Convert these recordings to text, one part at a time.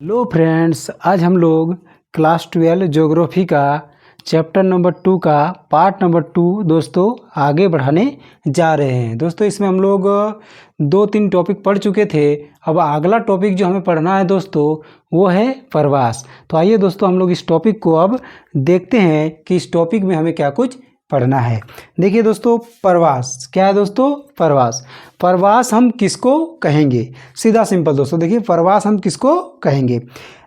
Hello friends, आज हम लोग क्लास 12 ज्योग्राफी का चैप्टर नंबर 2 का पार्ट नंबर 2 दोस्तों आगे बढ़ाने जा रहे हैं। दोस्तों इसमें हम लोग 2-3 टॉपिक पढ़ चुके थे। अब अगला टॉपिक जो हमें पढ़ना है दोस्तों वो है प्रवास। तो आइए दोस्तों हम लोग इस टॉपिक को अब देखते हैं कि इस टॉपिक में हमें क्या कुछ पढ़ना है। देखिए दोस्तों, प्रवास क्या है दोस्तों? प्रवास हम किसको कहेंगे? सीधा सिंपल दोस्तों, देखिए प्रवास हम किसको कहेंगे?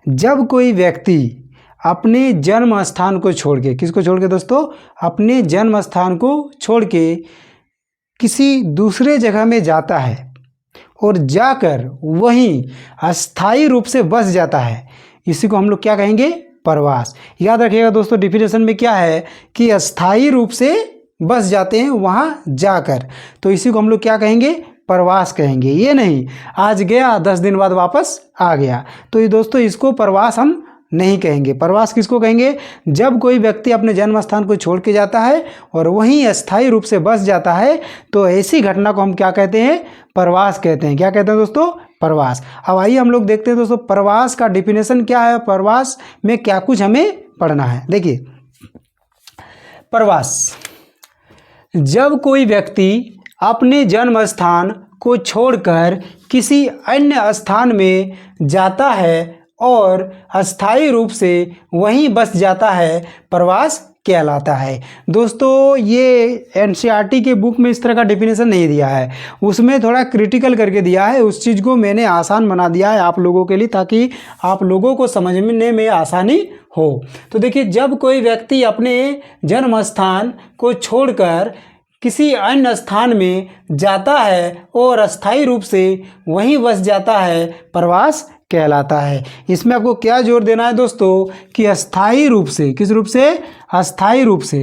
जब कोई व्यक्ति अपने जन्म स्थान को छोड़ के, किसको छोड़ के दोस्तों? अपने जन्म स्थान को छोड़ के किसी दूसरे जगह में जाता है और जाकर वहीं अस्थायी रूप से बस जाता है, इसी को हम लोग क्या कहेंगे? प्रवास। याद रखिएगा दोस्तों, डिफिनेशन में क्या है कि अस्थायी रूप से बस जाते हैं वहाँ जाकर, तो इसी को हम लोग क्या कहेंगे? प्रवास कहेंगे। ये नहीं आज गया 10 दिन बाद वापस आ गया, तो ये दोस्तों इसको प्रवास हम नहीं कहेंगे। प्रवास किसको कहेंगे? जब कोई व्यक्ति अपने जन्म स्थान को छोड़ के जाता है और वहीं अस्थायी रूप से बस जाता है, तो ऐसी घटना को हम क्या कहते हैं? प्रवास कहते हैं। क्या कहते हैं दोस्तों? प्रवास। अब आइए हम लोग देखते हैं दोस्तों प्रवास का डिफिनेशन क्या है, प्रवास में क्या कुछ हमें पढ़ना है। देखिए, प्रवास जब कोई व्यक्ति अपने जन्म स्थान को छोड़कर किसी अन्य स्थान में जाता है और अस्थायी रूप से वहीं बस जाता है, प्रवास कहलाता है। दोस्तों ये एनसीईआरटी के बुक में इस तरह का डेफिनेशन नहीं दिया है, उसमें थोड़ा क्रिटिकल करके दिया है। उस चीज़ को मैंने आसान बना दिया है आप लोगों के लिए, ताकि आप लोगों को समझने में आसानी हो। तो देखिए, जब कोई व्यक्ति अपने जन्म स्थान को छोड़कर किसी अन्य स्थान में जाता है और अस्थायी रूप से वहीं बस जाता है, प्रवास कहलाता है। इसमें आपको क्या जोर देना है दोस्तों कि अस्थायी रूप से, किस रूप से? अस्थायी रूप से।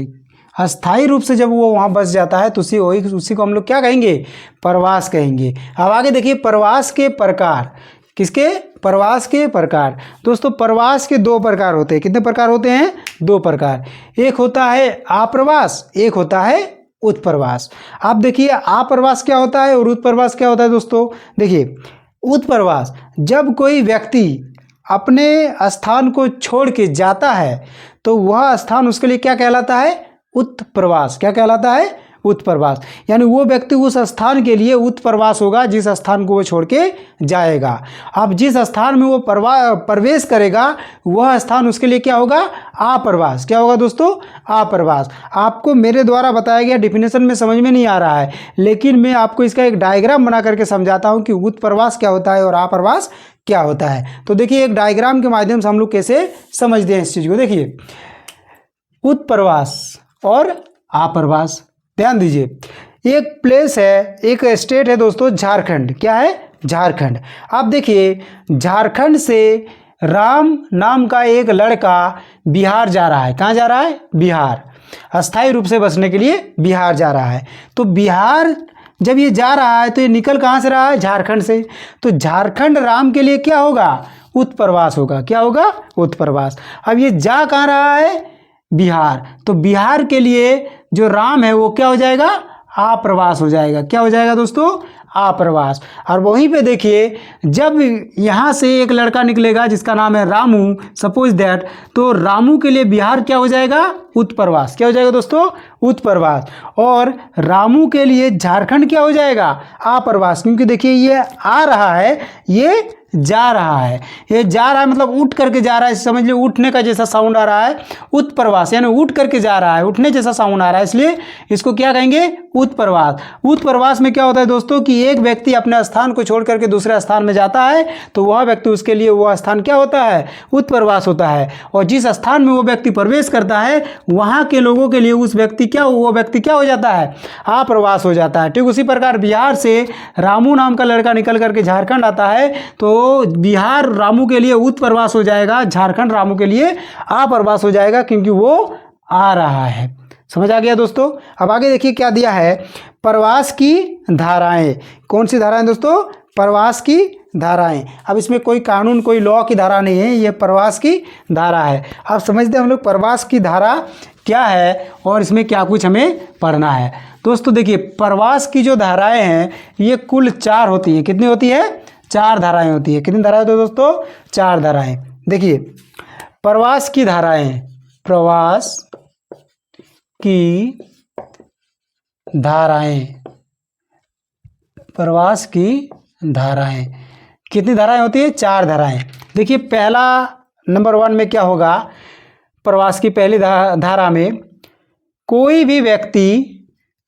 अस्थायी रूप से जब वो वहाँ बस जाता है तो उसी को हम लोग क्या कहेंगे? प्रवास कहेंगे। अब आगे देखिए, प्रवास के प्रकार। किसके? प्रवास के प्रकार। दोस्तों प्रवास के 2 प्रकार होते हैं। कितने प्रकार होते हैं? 2 प्रकार। एक होता है आप्रवास, एक होता है उत्प्रवास। आप देखिए, आप्रवास क्या होता है और उत्प्रवास क्या होता है दोस्तों? देखिए, उत्प्रवास जब कोई व्यक्ति अपने स्थान को छोड़ के जाता है तो वह स्थान उसके लिए क्या कहलाता है? उत्प्रवास। क्या कहलाता है? उत्प्रवास। यानी वो व्यक्ति उस स्थान के लिए उत्प्रवास होगा जिस स्थान को वो छोड़ के जाएगा। अब जिस स्थान में वो प्रवेश करेगा वह स्थान उसके लिए क्या होगा? आप्रवास। क्या होगा दोस्तों? आप्रवास। आपको मेरे द्वारा बताया गया डिफिनेशन में समझ में नहीं आ रहा है, लेकिन मैं आपको इसका एक डायग्राम बना करके समझाता हूँ कि उत्प्रवास क्या होता है और आप्रवास क्या होता है। तो देखिए, एक डायग्राम के माध्यम से हम लोग कैसे समझते हैं इस चीज़ को। देखिए, उत्प्रवास और आप्रवास, ध्यान दीजिए। एक प्लेस है, एक स्टेट है दोस्तों, झारखंड। क्या है? झारखंड। आप देखिए, झारखंड से राम नाम का एक लड़का बिहार जा रहा है। कहाँ जा रहा है? बिहार। अस्थायी रूप से बसने के लिए बिहार जा रहा है। तो बिहार जब ये जा रहा है तो ये निकल कहाँ से रहा है? झारखंड से। तो झारखंड राम के लिए क्या होगा? उत्प्रवास होगा। क्या होगा? उत्प्रवास। अब ये जा कहाँ रहा है? बिहार। तो बिहार के लिए जो राम है वो क्या हो जाएगा? आप्रवास हो जाएगा। क्या हो जाएगा दोस्तों? आप्रवास। और वहीं पे देखिए, जब यहाँ से एक लड़का निकलेगा जिसका नाम है रामू, सपोज दैट, तो रामू के लिए बिहार क्या हो जाएगा? उत्प्रवास। क्या हो जाएगा दोस्तों? उत्प्रवास। और रामू के लिए झारखंड क्या हो जाएगा? आप्रवास। क्योंकि देखिए, ये आ रहा है, ये जा रहा है। ये जा रहा है मतलब उठ करके जा रहा है, समझ लो उठने का जैसा साउंड आ रहा है। उत्प्रवास यानी उठ करके जा रहा है, उठने जैसा साउंड आ रहा है, इसलिए इसको क्या कहेंगे? उत्प्रवास। उत्प्रवास में क्या होता है दोस्तों कि एक व्यक्ति अपने स्थान को छोड़ करके दूसरे स्थान में जाता है तो वह व्यक्ति, उसके लिए वह स्थान क्या होता है? उत्प्रवास होता है। और जिस स्थान में वो व्यक्ति प्रवेश करता है वहाँ के लोगों के लिए वो व्यक्ति क्या हो जाता है? आप्रवास हो जाता है। ठीक उसी प्रकार बिहार से रामू नाम का लड़का निकल करके झारखंड आता है तो बिहार रामू के लिए उत्प्रवास हो जाएगा, झारखंड रामू के लिए आप्रवास हो जाएगा, क्योंकि वो आ रहा है। समझ आ गया दोस्तों? अब आगे देखिए क्या दिया है, प्रवास की धाराएं। कौन सी धाराएं दोस्तों? प्रवास की धाराएं। अब इसमें कोई कानून, कोई लॉ की धारा नहीं है, ये प्रवास की धारा है। अब समझते हैं हम लोग प्रवास की धारा क्या है और इसमें क्या कुछ हमें पढ़ना है। दोस्तों देखिए, प्रवास की जो धाराएं हैं ये कुल 4 होती हैं। कितनी होती है? 4 धाराएं होती है। कितनी धाराएं होती है दोस्तों? 4 धाराएं। देखिए, प्रवास की धाराएं, प्रवास की धाराएं, प्रवास की धाराएं, कितनी धाराएं होती है? 4 धाराएं। देखिए, पहला नंबर 1 में क्या होगा? प्रवास की पहली धारा में कोई भी व्यक्ति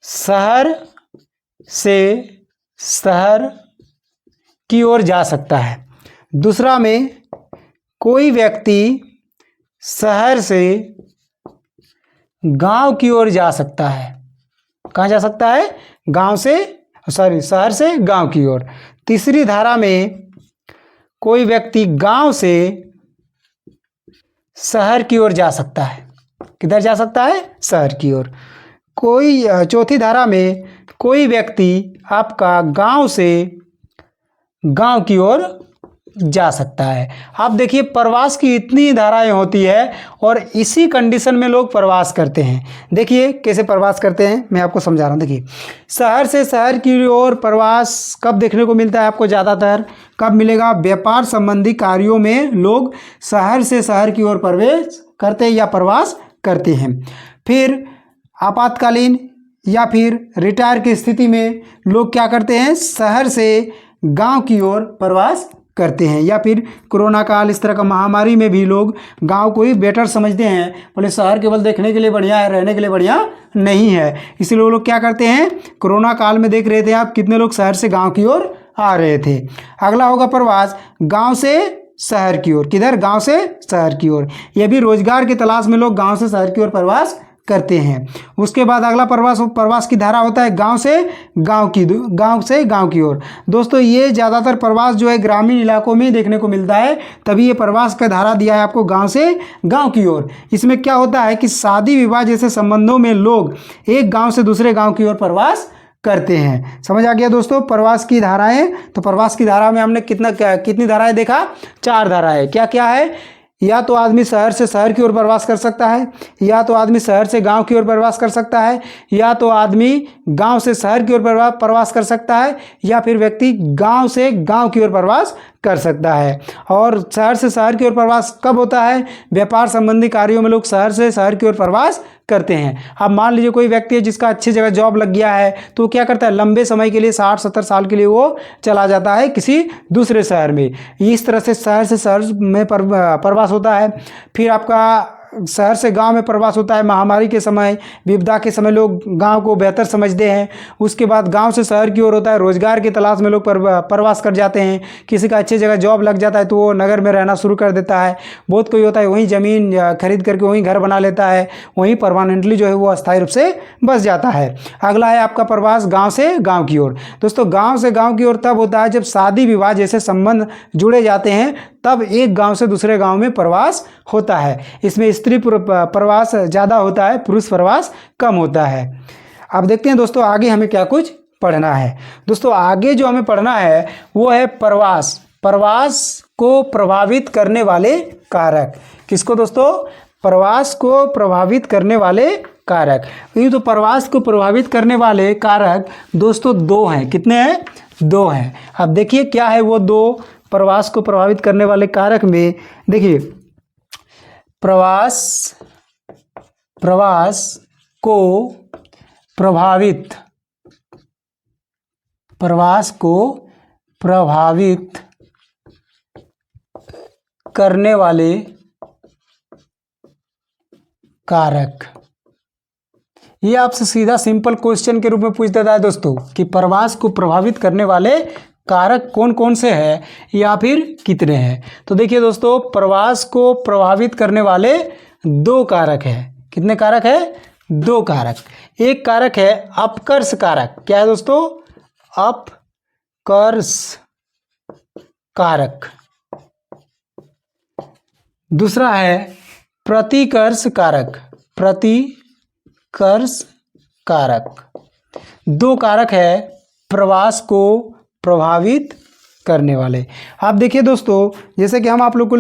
शहर से शहर की ओर जा सकता है। दूसरा में कोई व्यक्ति शहर से गांव की ओर जा सकता है। कहाँ जा सकता है? शहर से गांव की ओर। तीसरी धारा में कोई व्यक्ति गांव से शहर की ओर जा सकता है। किधर जा सकता है? शहर की ओर। चौथी धारा में कोई व्यक्ति आपका गांव से गांव की ओर जा सकता है। आप देखिए, प्रवास की इतनी धाराएं होती है और इसी कंडीशन में लोग प्रवास करते हैं। देखिए कैसे प्रवास करते हैं, मैं आपको समझा रहा हूँ। देखिए, शहर से शहर की ओर प्रवास कब देखने को मिलता है आपको? ज़्यादातर कब मिलेगा? व्यापार संबंधी कार्यों में लोग शहर से शहर की ओर प्रवेश करते हैं या प्रवास करते हैं। फिर आपातकालीन या फिर रिटायर की स्थिति में लोग क्या करते हैं? शहर से गांव की ओर प्रवास करते हैं। या फिर कोरोना काल, इस तरह का महामारी में भी लोग गांव को ही बेटर समझते हैं, बोले शहर केवल देखने के लिए बढ़िया है, रहने के लिए बढ़िया नहीं है। इसलिए वो लोग क्या करते हैं? कोरोना काल में देख रहे थे आप, कितने लोग शहर से गांव की ओर आ रहे थे। अगला होगा प्रवास गांव से शहर की ओर। किधर? गांव से शहर की ओर। यह भी रोजगार की तलाश में लोग गांव से शहर की ओर प्रवास करते हैं। उसके बाद अगला प्रवास की धारा होता है गांव से गांव की ओर। दोस्तों, ये ज़्यादातर प्रवास जो है ग्रामीण इलाकों में देखने को मिलता है, तभी ये प्रवास का धारा दिया है आपको गांव से गांव की ओर। इसमें क्या होता है कि शादी विवाह जैसे संबंधों में लोग एक गांव से दूसरे गांव की ओर प्रवास करते हैं। समझ आ गया दोस्तों प्रवास की धाराएं? तो प्रवास की धारा में हमने कितनी धाराएं देखा? 4 धाराएं। क्या क्या है? या तो आदमी शहर से शहर की ओर प्रवास कर सकता है, या तो आदमी शहर से गांव की ओर प्रवास कर सकता है, या तो आदमी गांव से शहर की ओर प्रवास कर सकता है, या फिर व्यक्ति गांव से गांव की ओर प्रवास कर सकता है। और शहर से शहर की ओर प्रवास कब होता है? व्यापार संबंधी कार्यों में लोग शहर से शहर की ओर प्रवास करते हैं। अब मान लीजिए कोई व्यक्ति है जिसका अच्छी जगह जॉब लग गया है, तो वो क्या करता है? लंबे समय के लिए 60-70 साल के लिए वो चला जाता है किसी दूसरे शहर में। इस तरह से शहर में प्रवास होता है। फिर आपका शहर से गांव में प्रवास होता है। महामारी के समय, विपदा के समय लोग गांव को बेहतर समझते हैं। उसके बाद गांव से शहर की ओर होता है, रोजगार की तलाश में लोग प्रवास कर जाते हैं। किसी का अच्छी जगह जॉब लग जाता है तो वो नगर में रहना शुरू कर देता है। बहुत कोई होता है वहीं ज़मीन खरीद करके वहीं घर बना लेता है, वहीं परमानेंटली जो है वो अस्थायी रूप से बस जाता है। अगला है आपका प्रवास गाँव से गाँव की ओर। दोस्तों, गाँव से गाँव की ओर तब होता है जब शादी विवाह जैसे संबंध जुड़े जाते हैं, तब एक गांव से दूसरे गांव में प्रवास होता है। इसमें स्त्री प्रवास ज़्यादा होता है, पुरुष प्रवास कम होता है। अब देखते हैं दोस्तों आगे हमें क्या कुछ पढ़ना है। दोस्तों, आगे जो हमें पढ़ना है वो है प्रवास को प्रभावित करने वाले कारक। किसको दोस्तों? प्रवास को प्रभावित करने वाले कारक। ये तो प्रवास को प्रभावित करने वाले कारक दोस्तों 2 हैं। कितने हैं? 2 हैं। अब देखिए क्या है वो 2 प्रवास को प्रभावित करने वाले कारक में। देखिए, प्रवास को प्रभावित करने वाले कारक। ये आपसे सीधा सिंपल क्वेश्चन के रूप में पूछ देता है दोस्तों कि प्रवास को प्रभावित करने वाले कारक कौन कौन से हैं या फिर कितने हैं। तो देखिए दोस्तों, प्रवास को प्रभावित करने वाले 2 कारक हैं। कितने कारक हैं? 2 कारक। एक कारक है अपकर्ष कारक। क्या है दोस्तों? अपकर्ष कारक। दूसरा है प्रतिकर्ष कारक। 2 कारक है प्रवास को प्रभावित करने वाले। आप देखिए दोस्तों, जैसे कि हम आप लोग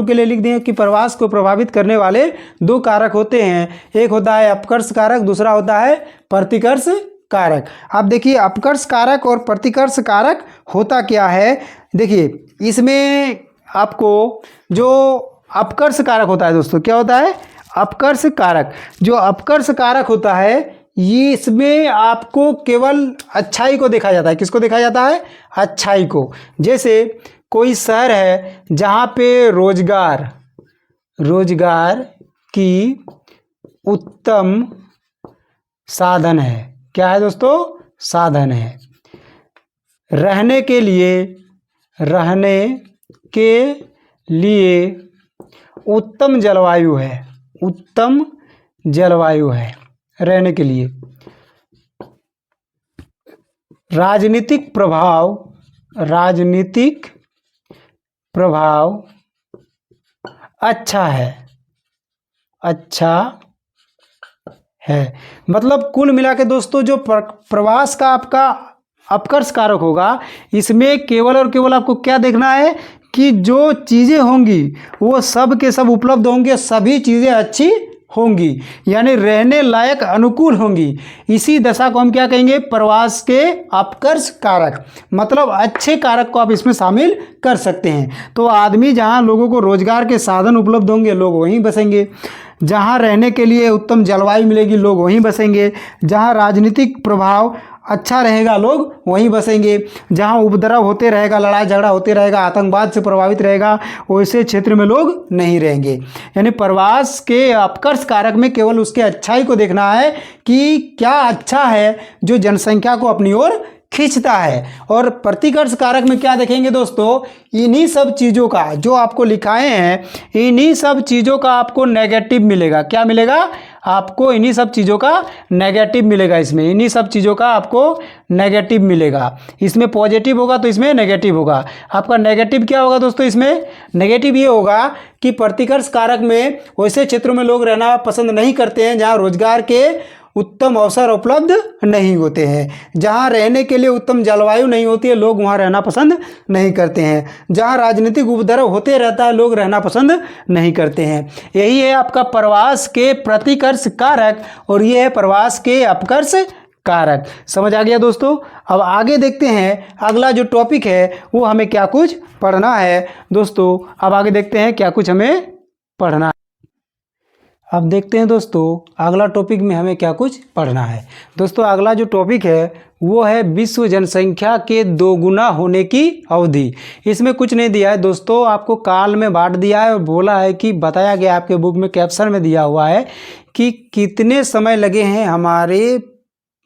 के लिए लिख दें कि प्रवास को प्रभावित करने वाले 2 कारक होते हैं। एक होता है अपकर्ष कारक, दूसरा होता है प्रतिकर्ष कारक। आप देखिए, अपकर्ष कारक और प्रतिकर्ष कारक होता क्या है? देखिए इसमें आपको जो अपकर्ष कारक होता है दोस्तों, क्या होता है? अपकर्ष कारक। जो अपकर्ष कारक होता है ये इसमें आपको केवल अच्छाई को देखा जाता है। किसको देखा जाता है? अच्छाई को। जैसे कोई शहर है जहाँ पे रोजगार की उत्तम साधन है। क्या है दोस्तों? साधन है। रहने के लिए उत्तम जलवायु है। उत्तम जलवायु है रहने के लिए। राजनीतिक प्रभाव अच्छा है। मतलब कुल मिला के दोस्तों जो प्रवास का आपका अपकर्ष कारक होगा, इसमें केवल और केवल आपको क्या देखना है कि जो चीज़ें होंगी वो सब के सब उपलब्ध होंगे, सभी चीज़ें अच्छी होंगी, यानी रहने लायक अनुकूल होंगी। इसी दशा को हम क्या कहेंगे? प्रवास के अपकर्ष कारक। मतलब अच्छे कारक को आप इसमें शामिल कर सकते हैं। तो आदमी जहाँ लोगों को रोजगार के साधन उपलब्ध होंगे लोग वहीं बसेंगे। जहाँ रहने के लिए उत्तम जलवायु मिलेगी लोग वहीं बसेंगे। जहाँ राजनीतिक प्रभाव अच्छा रहेगा लोग वहीं बसेंगे। जहाँ उपद्रव होते रहेगा, लड़ाई झगड़ा होते रहेगा, आतंकवाद से प्रभावित रहेगा, वैसे क्षेत्र में लोग नहीं रहेंगे। यानी प्रवास के अपकर्ष कारक में केवल उसके अच्छाई को देखना है कि क्या अच्छा है जो जनसंख्या को अपनी ओर खींचता है। और प्रतिकर्ष कारक में क्या देखेंगे दोस्तों? इन्हीं सब चीज़ों का जो आपको लिखाए हैं, इन्हीं सब चीज़ों का आपको नेगेटिव मिलेगा। क्या मिलेगा? आपको इन्हीं सब चीज़ों का नेगेटिव मिलेगा। इसमें इन्हीं सब चीज़ों का आपको नेगेटिव मिलेगा। इसमें पॉजिटिव होगा तो इसमें नेगेटिव होगा। आपका नेगेटिव क्या होगा दोस्तों? इसमें नेगेटिव ये होगा कि प्रतिकर्ष कारक में वैसे क्षेत्रों में लोग रहना पसंद नहीं करते हैं जहाँ रोजगार के उत्तम अवसर उपलब्ध नहीं होते हैं। जहाँ रहने के लिए उत्तम जलवायु नहीं होती है लोग वहाँ रहना पसंद नहीं करते हैं। जहाँ राजनीतिक उपद्रव होते रहता है लोग रहना पसंद नहीं करते हैं। यही है आपका प्रवास के प्रतिकर्ष कारक और ये है प्रवास के अपकर्ष कारक। समझ आ गया दोस्तों? अब आगे देखते हैं अगला जो टॉपिक है वो हमें क्या कुछ पढ़ना है दोस्तों। अब आगे देखते हैं क्या कुछ हमें पढ़ना है। अब देखते हैं दोस्तों अगला टॉपिक में हमें क्या कुछ पढ़ना है। दोस्तों अगला जो टॉपिक है वो है विश्व जनसंख्या के 2 गुना होने की अवधि। इसमें कुछ नहीं दिया है दोस्तों, आपको काल में बांट दिया है और बोला है कि बताया गया आपके बुक में कैप्शन में दिया हुआ है कि कितने समय लगे हैं हमारे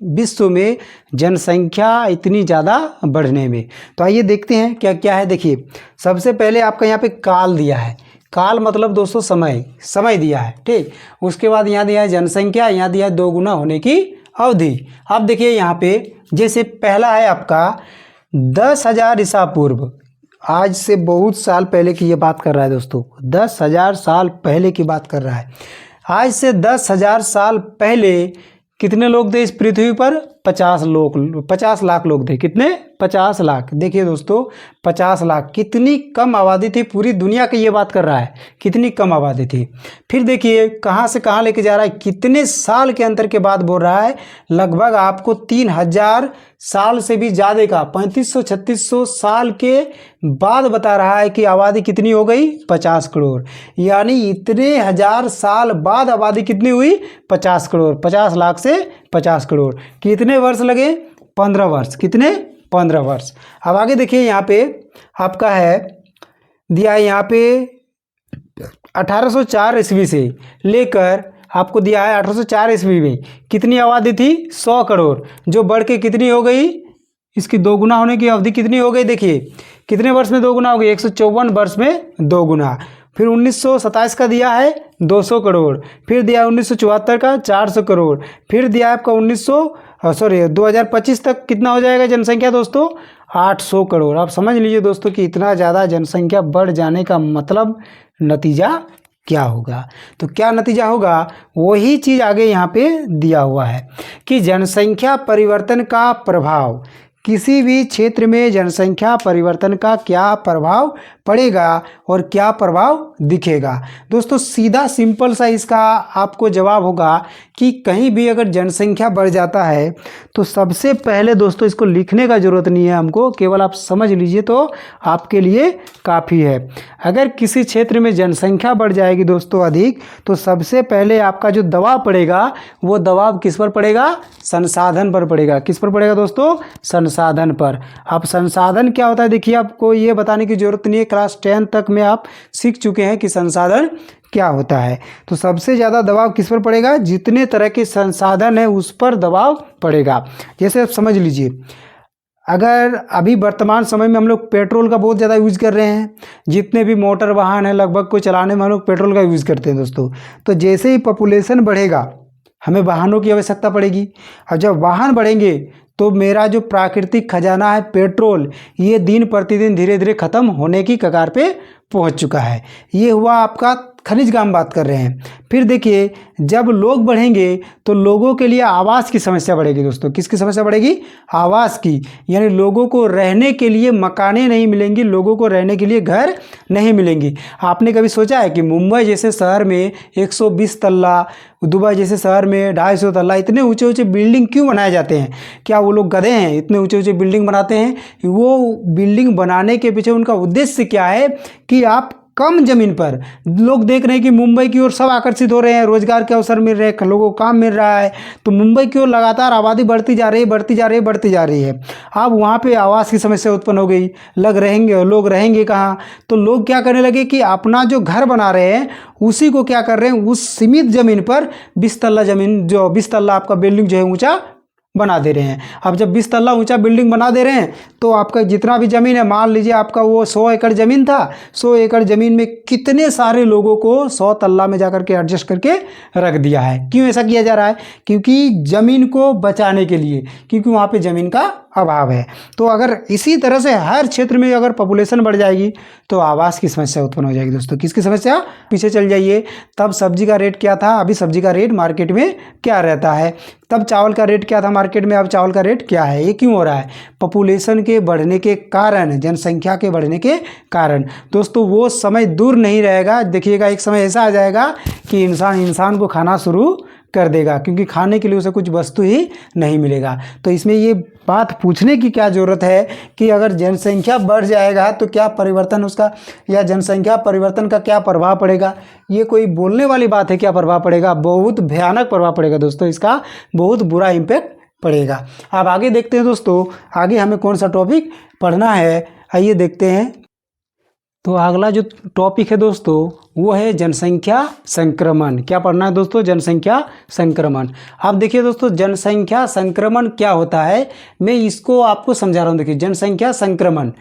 विश्व में जनसंख्या इतनी ज़्यादा बढ़ने में। तो आइए देखते हैं क्या क्या है। देखिए सबसे पहले आपका यहाँ पे काल दिया है। काल मतलब दोस्तों समय दिया है, ठीक। उसके बाद यहाँ दिया है जनसंख्या, यहाँ दिया है 2 गुना होने की अवधि। अब देखिए यहाँ पे जैसे पहला है आपका 10,000 ईसा पूर्व। आज से बहुत साल पहले की ये बात कर रहा है दोस्तों, 10,000 साल पहले की बात कर रहा है। आज से 10,000 साल पहले कितने लोग थे इस पृथ्वी पर? 50 लाख लोग थे। कितने? 50 लाख। देखिए दोस्तों 50 लाख कितनी कम आबादी थी, पूरी दुनिया की ये बात कर रहा है, कितनी कम आबादी थी। फिर देखिए कहाँ से कहाँ लेके जा रहा है, कितने साल के अंतर के बाद बोल रहा है। लगभग आपको 3,000 साल से भी ज़्यादा का 3500-3600 साल के बाद बता रहा है कि आबादी कितनी हो गई? 50 करोड़। यानी इतने हजार साल बाद आबादी कितनी हुई? 50 करोड़। 50 लाख से 50 करोड़। कितने वर्ष लगे? 15 वर्ष। कितने? 15 वर्ष। अब आगे देखिए यहाँ पे आपका है दिया है, यहाँ पे 1804 ईस्वी से लेकर आपको दिया है 1804 ईस्वी में कितनी आबादी थी? 100 करोड़, जो बढ़ के कितनी हो गई? इसकी 2 गुना होने की अवधि कितनी हो गई? देखिए कितने वर्ष में 2 गुना हो गई? 154 वर्ष में 2 गुना। फिर 1927 का दिया है 200 करोड़। फिर दिया 1974 का 400 करोड़। फिर दिया आपका 2025 तक कितना हो जाएगा जनसंख्या दोस्तों? 800 करोड़। आप समझ लीजिए दोस्तों कि इतना ज़्यादा जनसंख्या बढ़ जाने का मतलब नतीजा क्या होगा। तो क्या नतीजा होगा वही चीज़ आगे यहाँ पे दिया हुआ है कि जनसंख्या परिवर्तन का प्रभाव, किसी भी क्षेत्र में जनसंख्या परिवर्तन का क्या प्रभाव पड़ेगा और क्या प्रभाव दिखेगा। दोस्तों सीधा सिंपल सा इसका आपको जवाब होगा कि कहीं भी अगर जनसंख्या बढ़ जाता है तो सबसे पहले दोस्तों इसको लिखने का ज़रूरत नहीं है हमको, केवल आप समझ लीजिए तो आपके लिए काफ़ी है। अगर किसी क्षेत्र में जनसंख्या बढ़ जाएगी दोस्तों अधिक, तो सबसे पहले आपका जो दबाव पड़ेगा वो दबाव किस पर पड़ेगा? संसाधन पर पड़ेगा। किस पर पड़ेगा दोस्तों? संसाधन पर। अब संसाधन क्या होता है देखिए, आपको ये बताने की ज़रूरत नहीं है, क्लास 10 तक में आप सीख चुके हैं कि संसाधन क्या होता है। तो सबसे ज़्यादा दबाव किस पर पड़ेगा? जितने तरह के संसाधन है उस पर दबाव पड़ेगा। जैसे आप समझ लीजिए, अगर अभी वर्तमान समय में हम लोग पेट्रोल का बहुत ज़्यादा यूज़ कर रहे हैं, जितने भी मोटर वाहन हैं लगभग को चलाने में हम लोग पेट्रोल का यूज़ करते हैं दोस्तों। तो जैसे ही पॉपुलेशन बढ़ेगा हमें वाहनों की आवश्यकता पड़ेगी, और जब वाहन बढ़ेंगे तो मेरा जो प्राकृतिक खजाना है पेट्रोल, ये दिन प्रतिदिन धीरे धीरे ख़त्म होने की कगार पे पहुंच चुका है। ये हुआ आपका खनिज का हम बात कर रहे हैं। फिर देखिए, जब लोग बढ़ेंगे तो लोगों के लिए आवास की समस्या बढ़ेगी दोस्तों। किसकी समस्या बढ़ेगी? आवास की, यानी लोगों को रहने के लिए मकानें नहीं मिलेंगी, लोगों को रहने के लिए घर नहीं मिलेंगी। आपने कभी सोचा है कि मुंबई जैसे शहर में 120 तल्ला, दुबई जैसे शहर में 250 तल्ला, इतने ऊंचे ऊंचे बिल्डिंग क्यों बनाए जाते हैं? क्या वो लोग गधे हैं इतने ऊंचे ऊंचे बिल्डिंग बनाते हैं? वो बिल्डिंग बनाने के पीछे उनका उद्देश्य क्या है कि आप कम जमीन पर, लोग देख रहे हैं कि मुंबई की ओर सब आकर्षित हो रहे हैं, रोजगार के अवसर मिल रहे हैं, लोगों को काम मिल रहा है, तो मुंबई की ओर लगातार आबादी बढ़ती जा रही है, बढ़ती जा रही है, बढ़ती जा रही है। अब वहाँ पे आवास की समस्या उत्पन्न हो गई, लोग रहेंगे कहाँ? तो लोग क्या करने लगे कि अपना जो घर बना रहे हैं उसी को क्या कर रहे हैं, उस सीमित ज़मीन पर 20 तल्ला ज़मीन, जो 20 तल्ला आपका बिल्डिंग जो है ऊँचा बना दे रहे हैं। अब जब 20 तल्ला ऊंचा बिल्डिंग बना दे रहे हैं तो आपका जितना भी ज़मीन है, मान लीजिए आपका वो 100 एकड़ ज़मीन था, 100 एकड़ ज़मीन में कितने सारे लोगों को 100 तल्ला में जाकर के एडजस्ट करके रख दिया है। क्यों ऐसा किया जा रहा है? क्योंकि ज़मीन को बचाने के लिए, क्योंकि वहाँ पे ज़मीन का अभाव है। तो अगर इसी तरह से हर क्षेत्र में अगर पॉपुलेशन बढ़ जाएगी तो आवास की समस्या उत्पन्न हो जाएगी दोस्तों। किसकी समस्या? पीछे चल जाइए, तब सब्जी का रेट क्या था, अभी सब्जी का रेट मार्केट में क्या रहता है, तब चावल का रेट क्या था मार्केट में, अब चावल का रेट क्या है। ये क्यों हो रहा है? पॉपुलेशन के बढ़ने के कारण, जनसंख्या के बढ़ने के कारण। दोस्तों वो समय दूर नहीं रहेगा, देखिएगा एक समय ऐसा आ जाएगा कि इंसान को खाना शुरू कर देगा, क्योंकि खाने के लिए उसे कुछ वस्तु ही नहीं मिलेगा। तो इसमें ये बात पूछने की क्या ज़रूरत है कि अगर जनसंख्या बढ़ जाएगा तो क्या परिवर्तन उसका, या जनसंख्या परिवर्तन का क्या प्रभाव पड़ेगा? ये कोई बोलने वाली बात है? क्या प्रभाव पड़ेगा? बहुत भयानक प्रभाव पड़ेगा दोस्तों, इसका बहुत बुरा इम्पैक्ट पड़ेगा। अब आगे देखते हैं दोस्तों, आगे हमें कौन सा टॉपिक पढ़ना है, आइए देखते हैं। तो अगला जो टॉपिक है दोस्तों वो है जनसंख्या संक्रमण। क्या पढ़ना है दोस्तों? जनसंख्या संक्रमण। अब देखिए दोस्तों, जनसंख्या संक्रमण क्या होता है, मैं इसको आपको समझा रहा हूँ। देखिए जनसंख्या संक्रमण,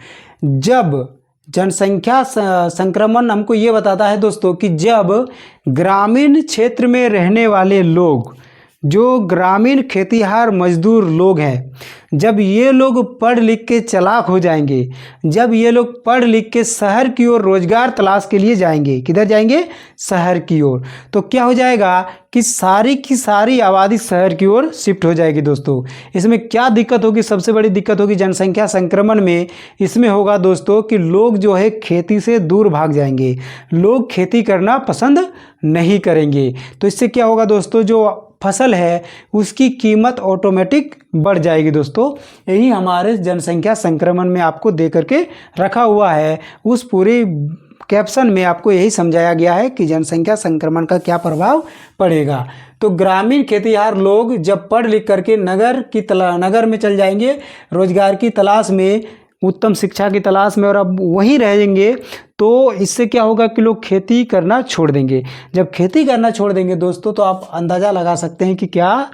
जब जनसंख्या संक्रमण हमको ये बताता है दोस्तों कि जब ग्रामीण क्षेत्र में रहने वाले लोग, जो ग्रामीण खेतीहार मजदूर लोग हैं, जब ये लोग पढ़ लिख के चालाक हो जाएंगे, जब ये लोग पढ़ लिख के शहर की ओर रोजगार तलाश के लिए जाएंगे, किधर जाएंगे? शहर की ओर। तो क्या हो जाएगा कि सारी की सारी आबादी शहर की ओर शिफ्ट हो जाएगी दोस्तों। इसमें क्या दिक्कत होगी? सबसे बड़ी दिक्कत होगी जनसंख्या संक्रमण में, इसमें होगा दोस्तों कि लोग जो है खेती से दूर भाग जाएंगे, लोग खेती करना पसंद नहीं करेंगे। तो इससे क्या होगा दोस्तों, जो फसल है उसकी कीमत ऑटोमेटिक बढ़ जाएगी दोस्तों। यही हमारे जनसंख्या संक्रमण में आपको दे करके रखा हुआ है। उस पूरे कैप्शन में आपको यही समझाया गया है कि जनसंख्या संक्रमण का क्या प्रभाव पड़ेगा। तो ग्रामीण खेतीहार लोग जब पढ़ लिख करके नगर में चल जाएंगे, रोजगार की तलाश में, उत्तम शिक्षा की तलाश में, और अब वहीं रहेंगे, तो इससे क्या होगा कि लोग खेती करना छोड़ देंगे। जब खेती करना छोड़ देंगे दोस्तों तो आप अंदाज़ा लगा सकते हैं कि क्या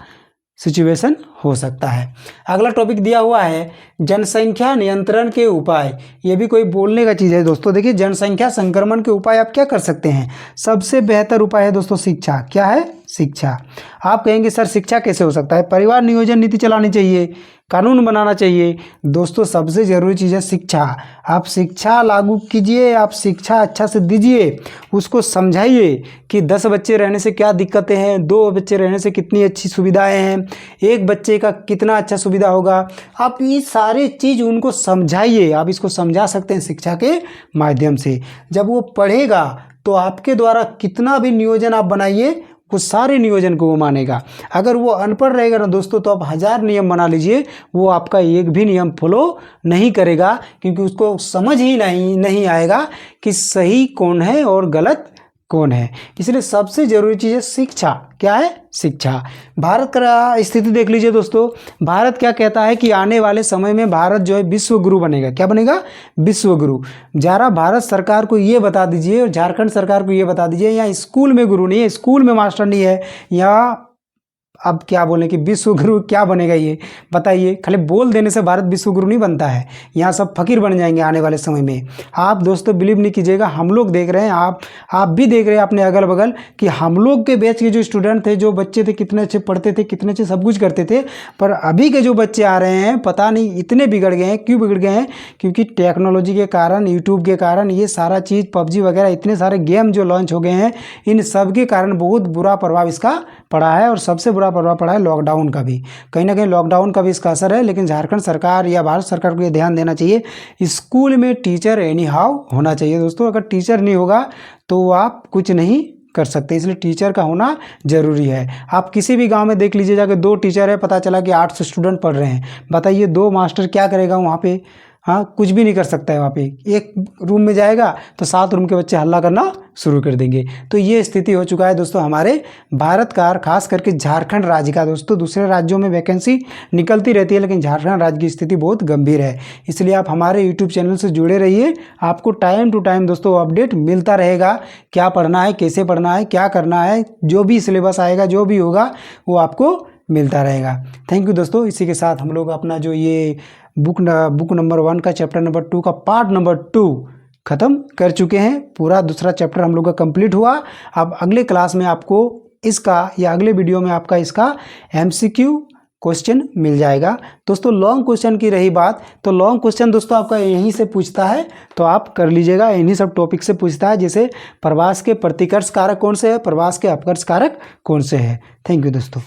सिचुएशन हो सकता है। अगला टॉपिक दिया हुआ है जनसंख्या नियंत्रण के उपाय। ये भी कोई बोलने का चीज़ है दोस्तों। देखिए जनसंख्या संक्रमण के उपाय आप क्या कर सकते हैं? सबसे बेहतर उपाय है दोस्तों शिक्षा। क्या है? शिक्षा। आप कहेंगे सर शिक्षा कैसे हो सकता है? परिवार नियोजन नीति चलानी चाहिए, कानून बनाना चाहिए। दोस्तों सबसे ज़रूरी चीज़ है शिक्षा। आप शिक्षा लागू कीजिए, आप शिक्षा अच्छा से दीजिए, उसको समझाइए कि 10 बच्चे रहने से क्या दिक्कतें हैं, 2 बच्चे रहने से कितनी अच्छी सुविधाएं हैं, 1 बच्चा बच्चे का कितना अच्छा सुविधा होगा। आप ये सारे चीज़ उनको समझाइए, आप इसको समझा सकते हैं शिक्षा के माध्यम से। जब वो पढ़ेगा तो आपके द्वारा कितना भी नियोजन आप बनाइए, वो सारे नियोजन को वो मानेगा। अगर वो अनपढ़ रहेगा ना दोस्तों, तो आप 1000 नियम बना लीजिए, वो आपका एक भी नियम फॉलो नहीं करेगा, क्योंकि उसको समझ ही नहीं आएगा कि सही कौन है और गलत कौन है। इसलिए सबसे ज़रूरी चीज़ है शिक्षा। क्या है? शिक्षा। भारत का स्थिति देख लीजिए दोस्तों, भारत क्या कहता है कि आने वाले समय में भारत जो है विश्व गुरु बनेगा। क्या बनेगा? विश्व गुरु। जरा भारत सरकार को ये बता दीजिए और झारखंड सरकार को ये बता दीजिए, यहाँ स्कूल में गुरु नहीं है, स्कूल में मास्टर नहीं है, यहाँ अब क्या बोलें कि विश्व गुरु क्या बनेगा ये बताइए। खाली बोल देने से भारत विश्व गुरु नहीं बनता है, यहाँ सब फकीर बन जाएंगे आने वाले समय में। आप दोस्तों बिलीव नहीं कीजिएगा, हम लोग देख रहे हैं, आप भी देख रहे हैं अपने अगल बगल कि हम लोग के बैच के जो स्टूडेंट थे, जो बच्चे थे, कितने अच्छे पढ़ते थे, कितने अच्छे सब कुछ करते थे। पर अभी के जो बच्चे आ रहे हैं पता नहीं इतने बिगड़ गए हैं। क्यों बिगड़ गए हैं? क्योंकि टेक्नोलॉजी के कारण, यूट्यूब के कारण, ये सारा चीज़ पबजी वगैरह इतने सारे गेम जो लॉन्च हो गए हैं, इन सब के कारण बहुत बुरा प्रभाव इसका पड़ा है। और सबसे बुरा प्रभाव पड़ा है लॉकडाउन का भी, कहीं ना कहीं लॉकडाउन का भी इसका असर है। लेकिन झारखंड सरकार या भारत सरकार को ये ध्यान देना चाहिए, स्कूल में टीचर एनी हाउ होना चाहिए दोस्तों। अगर टीचर नहीं होगा तो आप कुछ नहीं कर सकते, इसलिए टीचर का होना जरूरी है। आप किसी भी गांव में देख लीजिए, जाके 2 टीचर है, पता चला कि 800 स्टूडेंट पढ़ रहे हैं, बताइए 2 मास्टर क्या करेगा वहाँ पे? हाँ, कुछ भी नहीं कर सकता है वहाँ पे। एक रूम में जाएगा तो 7 रूम के बच्चे हल्ला करना शुरू कर देंगे। तो ये स्थिति हो चुका है दोस्तों हमारे भारत का, खास करके झारखंड राज्य का। दोस्तों दूसरे राज्यों में वैकेंसी निकलती रहती है, लेकिन झारखंड राज्य की स्थिति बहुत गंभीर है। इसलिए आप हमारे यूट्यूब चैनल से जुड़े रहिए, आपको टाइम टू टाइम दोस्तों अपडेट मिलता रहेगा, क्या पढ़ना है, कैसे पढ़ना है, क्या करना है, जो भी सिलेबस आएगा, जो भी होगा वो आपको मिलता रहेगा। थैंक यू दोस्तों। इसी के साथ हम लोग अपना जो ये बुक नंबर 1 का चैप्टर नंबर 2 का पार्ट नंबर 2 ख़त्म कर चुके हैं। पूरा दूसरा चैप्टर हम लोग का कंप्लीट हुआ। अब अगले क्लास में आपको इसका, या अगले वीडियो में आपका इसका MCQ क्वेश्चन मिल जाएगा। दोस्तों लॉन्ग क्वेश्चन की रही बात, तो लॉन्ग क्वेश्चन दोस्तों आपका यहीं से पूछता है, तो आप कर लीजिएगा, इन्हीं सब टॉपिक से पूछता है। जैसे प्रवास के प्रतिकर्ष कारक कौन से है, प्रवास के अपकर्ष कारक कौन से है। थैंक यू दोस्तों।